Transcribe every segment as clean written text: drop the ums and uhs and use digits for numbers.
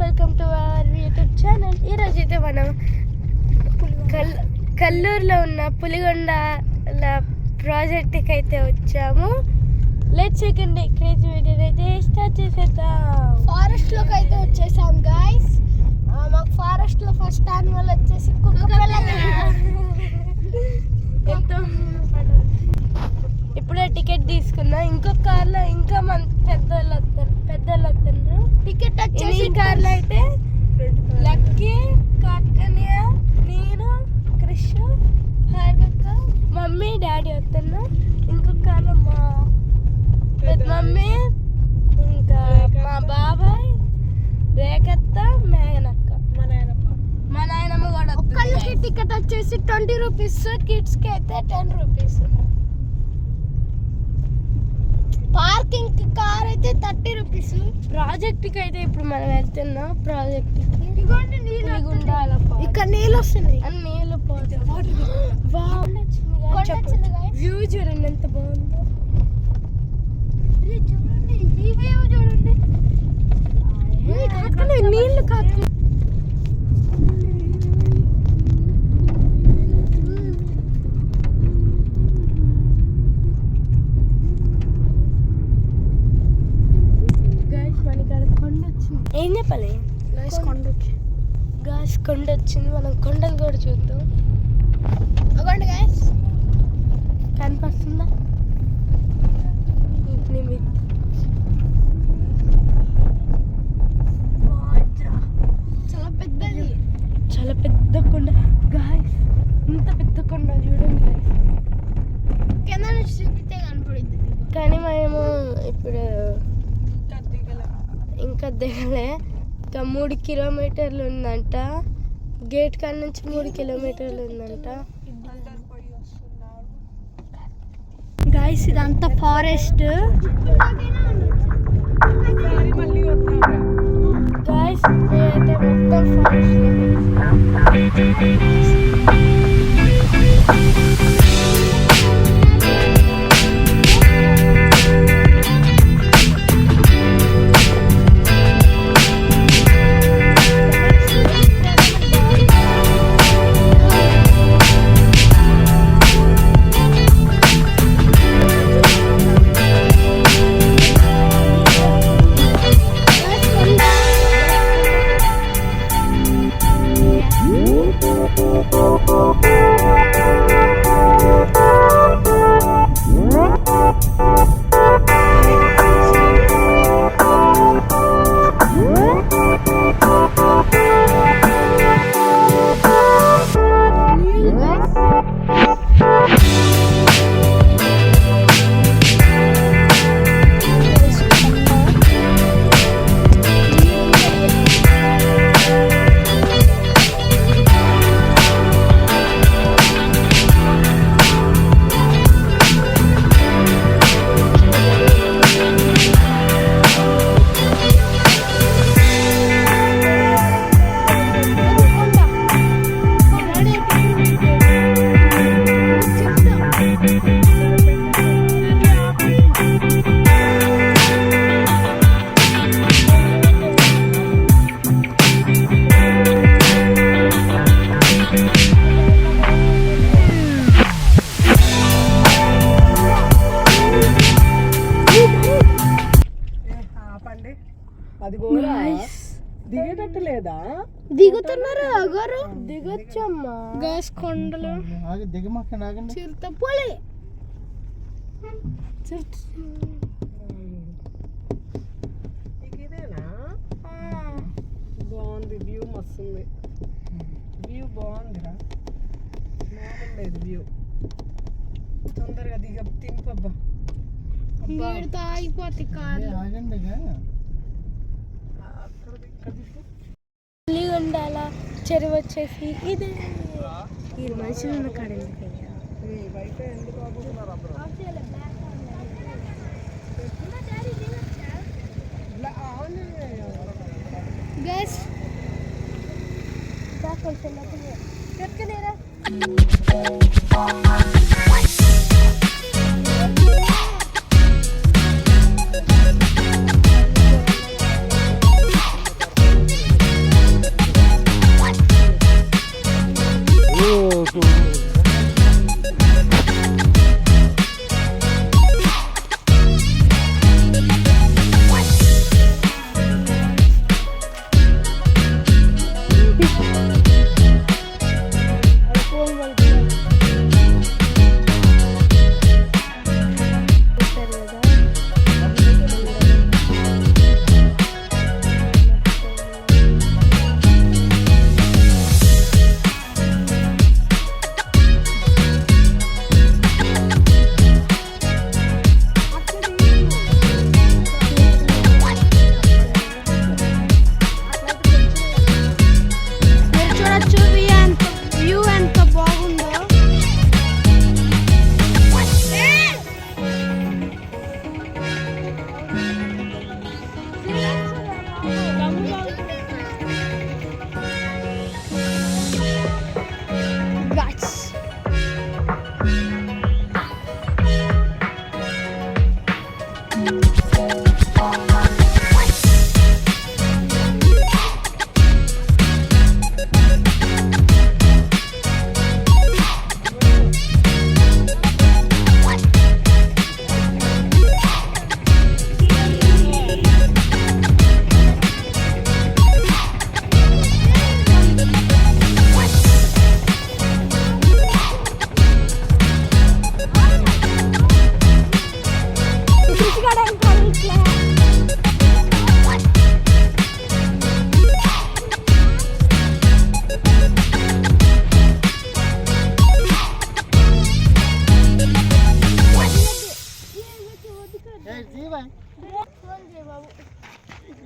Welcome to our YouTube channel. ఈరోజు అయితే మనం కల్లూరులో ఉన్న పులిగొండ ప్రాజెక్ట్కి అయితే వచ్చాము. లెట్స్ సెకండ్ క్రేజీ వీడియో అయితే స్టార్ట్ చేసేద్దాం. ఫారెస్ట్లోకి అయితే వచ్చేసాం గైస్. మాకు ఫారెస్ట్లో ఫస్ట్ యానిమల్ వచ్చేసి ఇప్పుడే టికెట్ తీసుకున్నా. ఇంకో కార్లో ఇంకా మన పెద్దోళ్ళు వస్తున్నారు. టికెట్ వచ్చేసి ఈ కార్లో అయితే లక్కీ, కార్కన్య, నేను, క్రిష్, హార్విక, మమ్మీ, డాడీ వస్తున్నా. ఇంకొక కార్లో మా పెద్ద మమ్మీ, ఇంకా మా బాబాయ్, రేఖత్త, మేఘనక్క, మా నాయనమ్మ కూడా. ఒక్కళ్ళకి టికెట్ వచ్చేసి 20 రూపీస్, కిడ్స్కి అయితే 10 రూపీస్. పార్కింగ్ కి కార్ అయితే 30 రూపీస్. ప్రాజెక్ట్ కి అయితే ఇప్పుడు మనం వెళ్తున్నాం. ప్రాజెక్ట్ కి ఇక్కడ నీళ్ళు వస్తున్నాయి. నీళ్ళు వ్యూ చూడండి ఎంత బాగుందో. చూడండి ఈ వ్యూ చూడండి. నీళ్ళు కాదు, ఏం చెప్పాలి? కొండ వచ్చింది. మనం కొండలు కూడా చూద్దాం. అవ్వండి గైస్, కనిపిస్తుందా? చాలా పెద్దది, చాలా పెద్ద కొండ గాయస్. ఇంత పెద్ద కొండ చూడండి గాయస్. కింద నుంచి చూపితే కనపడుద్ది. కానీ మేము ఇప్పుడు ఇంకా దిగలే. ఇంకా 3 కిలోమీటర్లు ఉందంట. గేట్ కాడ నుంచి 3 కిలోమీటర్లు ఉందంట. గైస్ ఇదంతా ఫారెస్ట్. గైస్ నేనైతే మొత్తం ఫారెస్ట్. దిగేటట్టు లేదా? దిగుతున్నారు అగరు. దిగొచ్చమ్మా. గ్యాస్ కొండలు చిరుతపులి. ఇదేనా? బాగుంది వ్యూ, మస్తుంది వ్యూ, బాగుందిరా. బాగుండేది వ్యూ. తొందరగా తింపబ్బా. ఆగిపోతే కాదు. పులిగొండాల చెరువు వచ్చేసి ఇదే. ఈ మనుషులు ఉన్న కాడ గైస్ చెప్తున్నారా?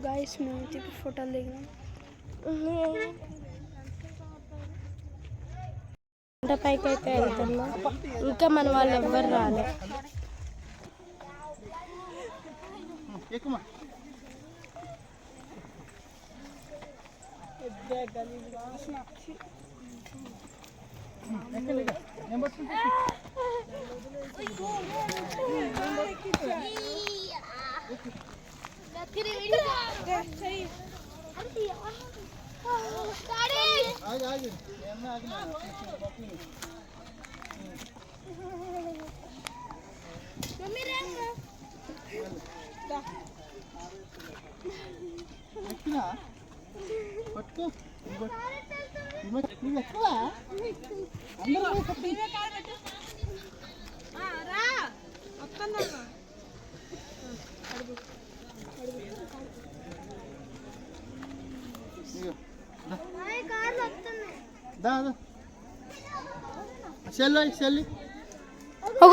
గాయస్ మేము తిప్పి ఫోటోలు దిగినాం. పైకి అయితే వెళ్తున్నాం. ఇంకా మన వాళ్ళు ఎవ్వరు రాలే.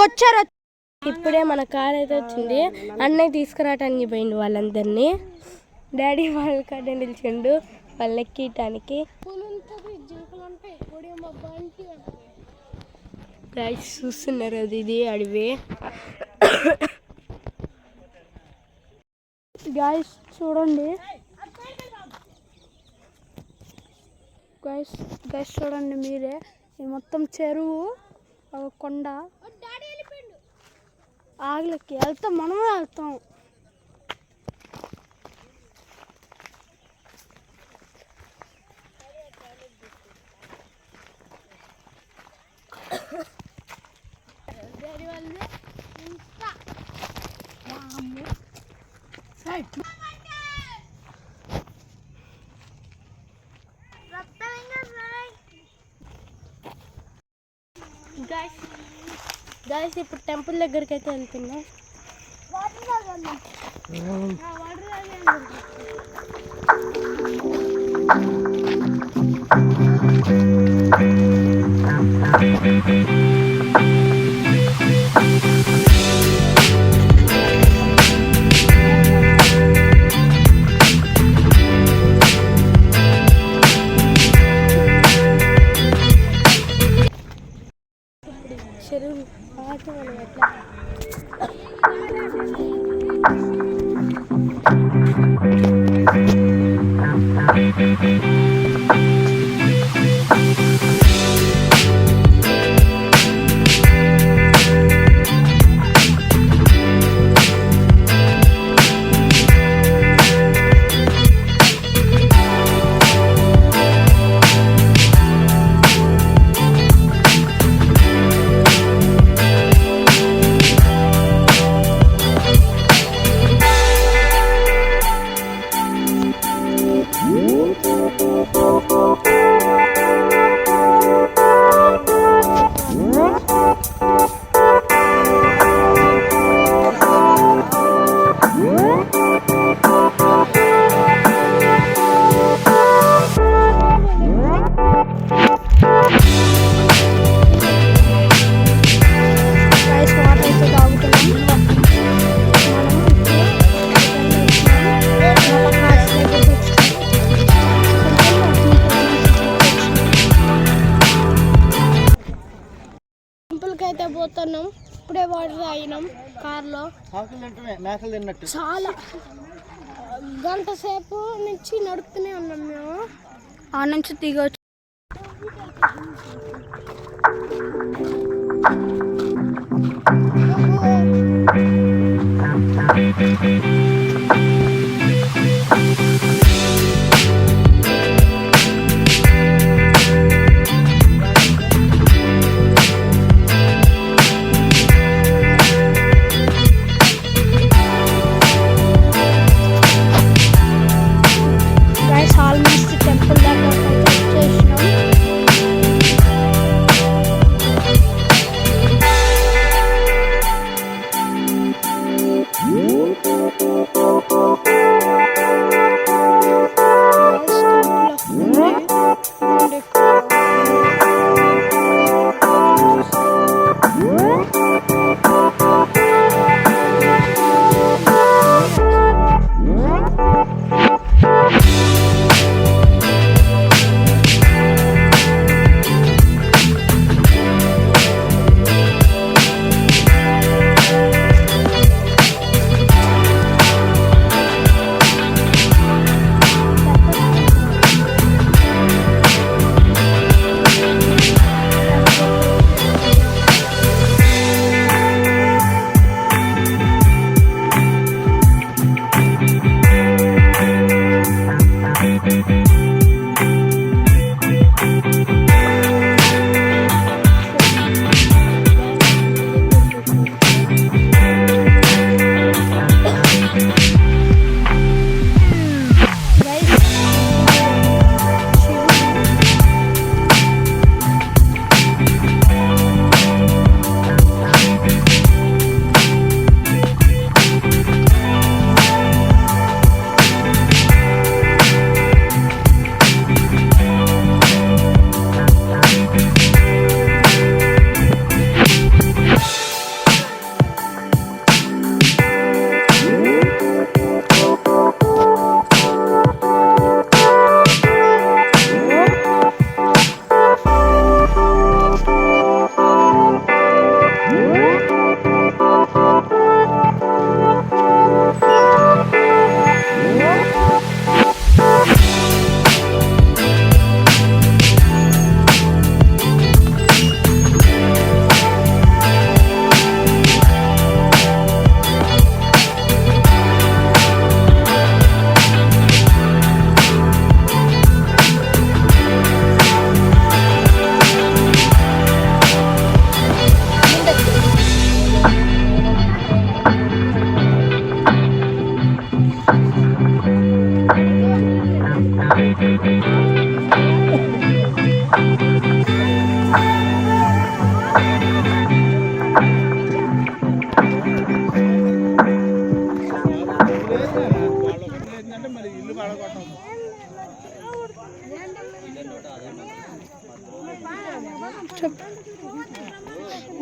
వచ్చారు. ఇప్పుడే మన కార్ అయితే వచ్చింది. అన్నయ్య తీసుకురావటానికి పోయిండు వాళ్ళందరినీ. డాడీ వాళ్ళ కాడ నిలిచిండు వాళ్ళు ఎక్కటానికి. గైస్ చూస్తున్నారు, అది ఇది అడివి. గాయస్ చూడండి, గైస్ చూడండి మీరే. ఇది మొత్తం చెరువు, ఒక కొండ. ఆగలకి వెళ్తాం, మనమే వెళ్తాం. గాయస్ ఇప్పుడు టెంపుల్ దగ్గరికి అయితే వెళ్తున్నాం. చెరువు ఆట ఎట్లా అయితే పోతున్నాం. ఇప్పుడే వాటర్ తాగినాం కార్లో. చాలా గంట సేపు నుంచి నడుపుతూనే ఉన్నాం మేము. ఆ నుంచి దిగొచ్చు.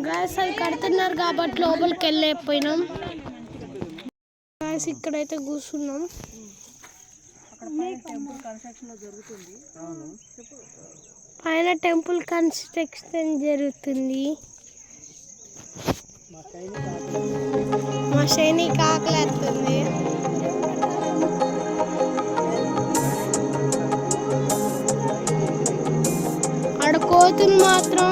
గాయస్ అది కడుతున్నారు కాబట్టి లోపలికి వెళ్ళలేకపోయినాం. గాయస్ ఇక్కడైతే కూర్చున్నాం. పైన టెంపుల్ కన్స్ట్రక్షన్ జరుగుతుంది. మా సైనిక ఆకలేస్తుంది. ఆడ కోతులు మాత్రం